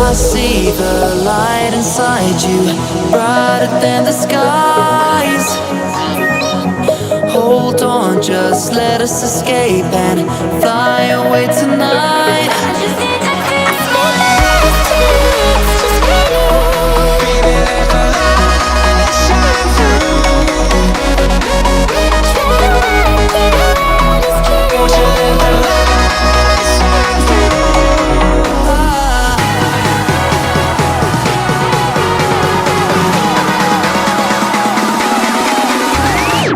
I see the light inside you, brighter than the skies. Hold on, just let us escape and fly away tonight. I just need to feel my last chance, just for you. Baby, let the light shine through. Won't you let the light shine through?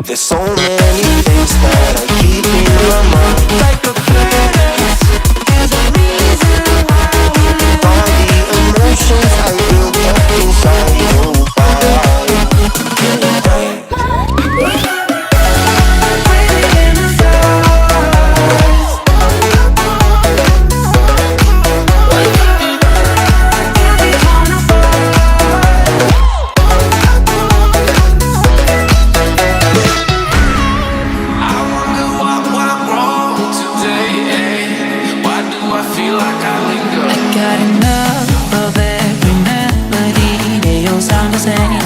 There's so many things that I keep in my mind, like the planets. There's a reason why we live. All the emotions I built up inside your body. Breathing in the stars. Got enough of every melody, they all sound the same.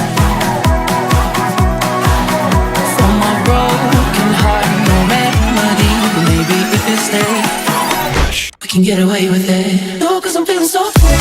From my broken heart, no remedy, but maybe if we stay, we can get away with it. No, 'cause I'm feeling so free.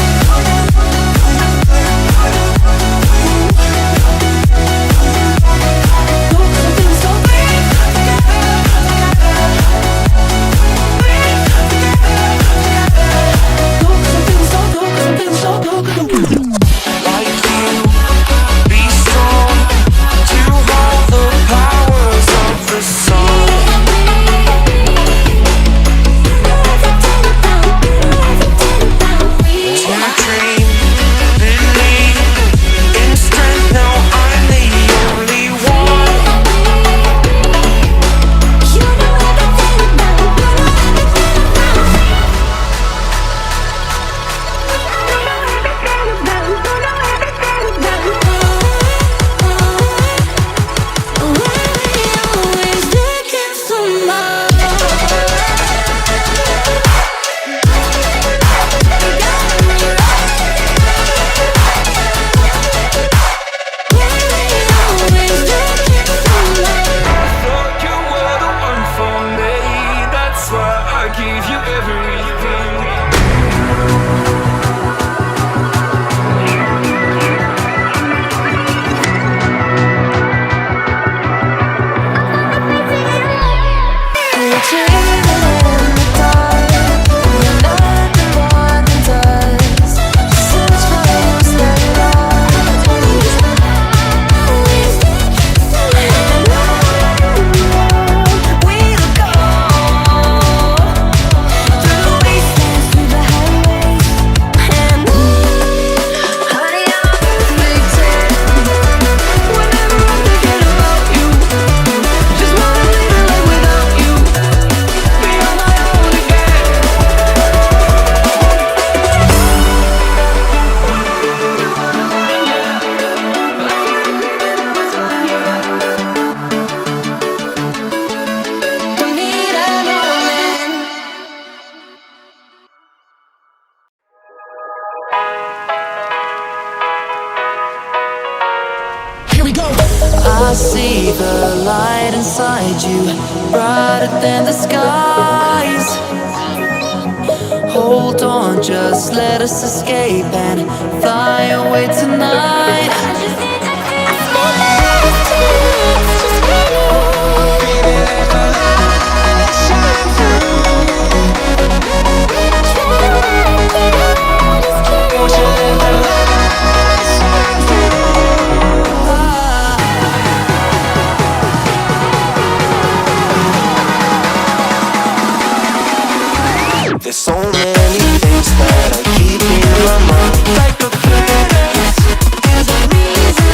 I see the light inside you, brighter than the skies. Hold on, just let us escape and fly away tonight. I just need to feel my last chance, just for you. Baby, let the light shine through. Won't you let the light shine through? There's so many things that I keep in my mind, like the planets. There's a reason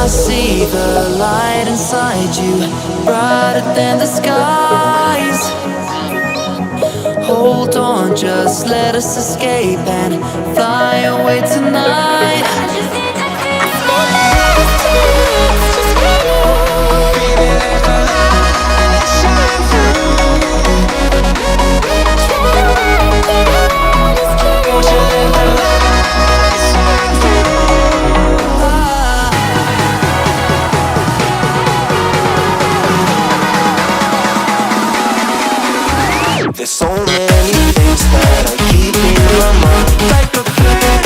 I see the light inside you, brighter than the skies. Hold on, just let us escape and fly away tonight. I just need to feel the last chance, just for you. Baby, let the light shine through. Won't you let the light shine through? There's so many things that I keep in my mind, like a credit.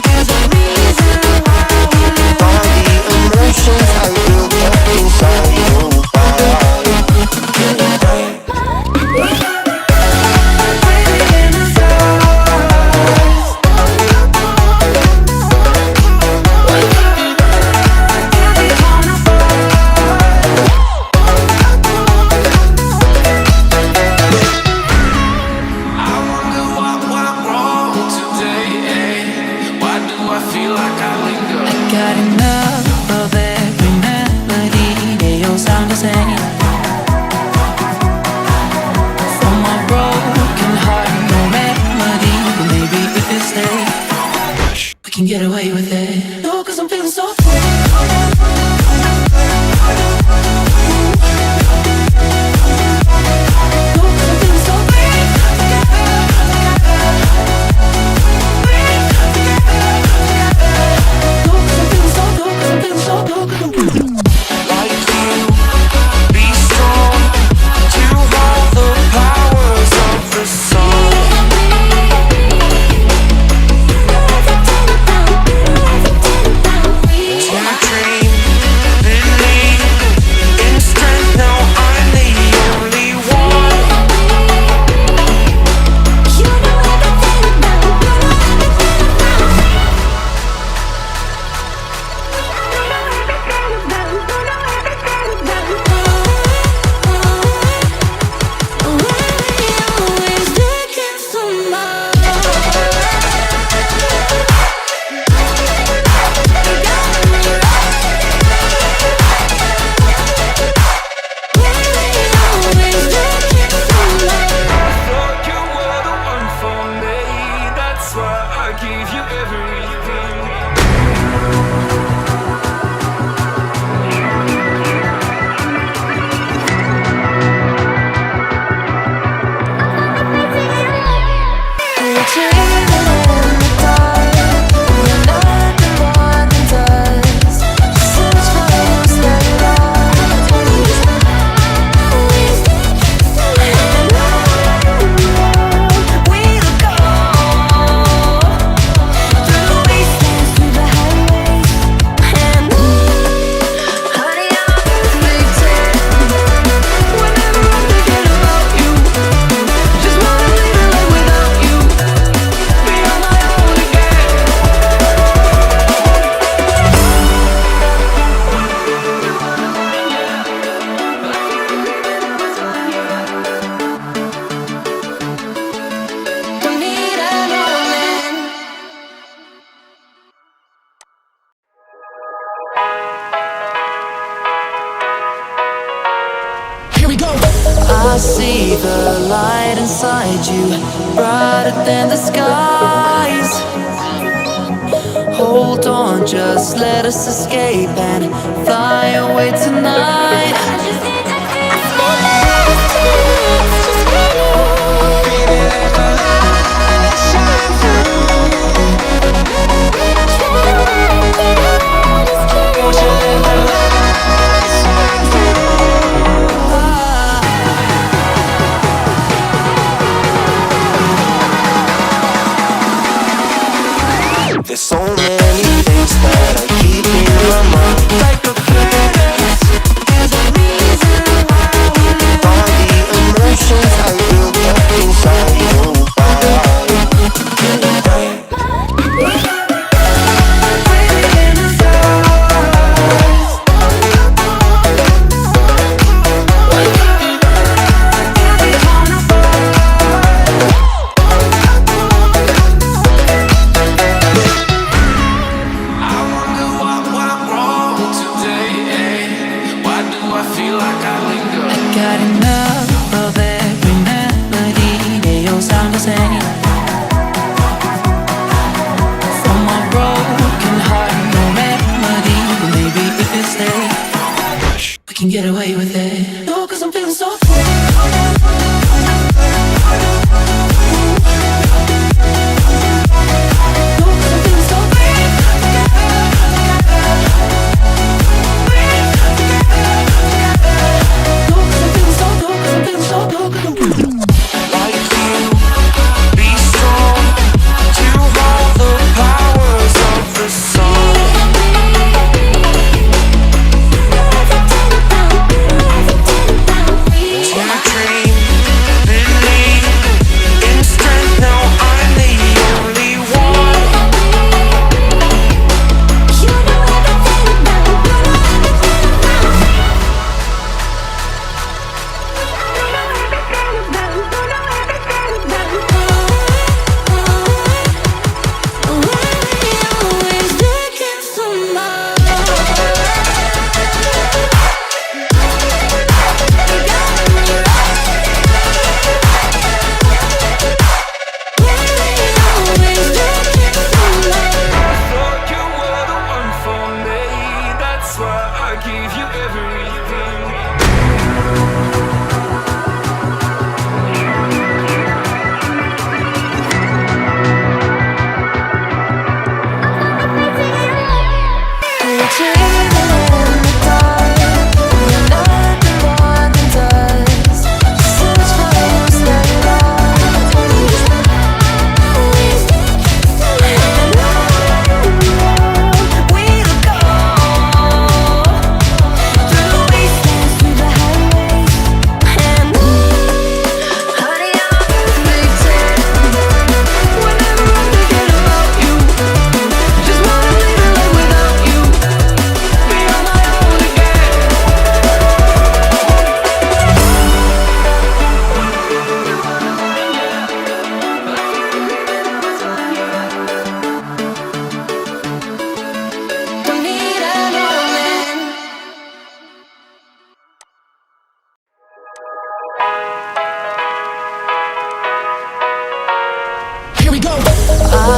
There's a reason why we live. All the emotions I built up inside you. Get away with it. No, 'cause I'm feeling so free. I see the light inside you, brighter than the skies. Hold on, just let us escape and fly away tonight. I just need to feel the last chance, just for you. Baby, let the light shine through. Won't you let the light shine through? There's so many things that I keep in my mind, like a credit. There's a reason why we live. All the emotions I built up inside you. get away with it. No, cause I'm feeling so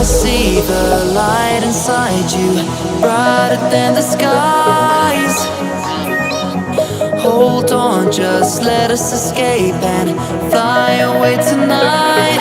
I see the light inside you, brighter than the skies. Hold on, just let us escape and fly away tonight.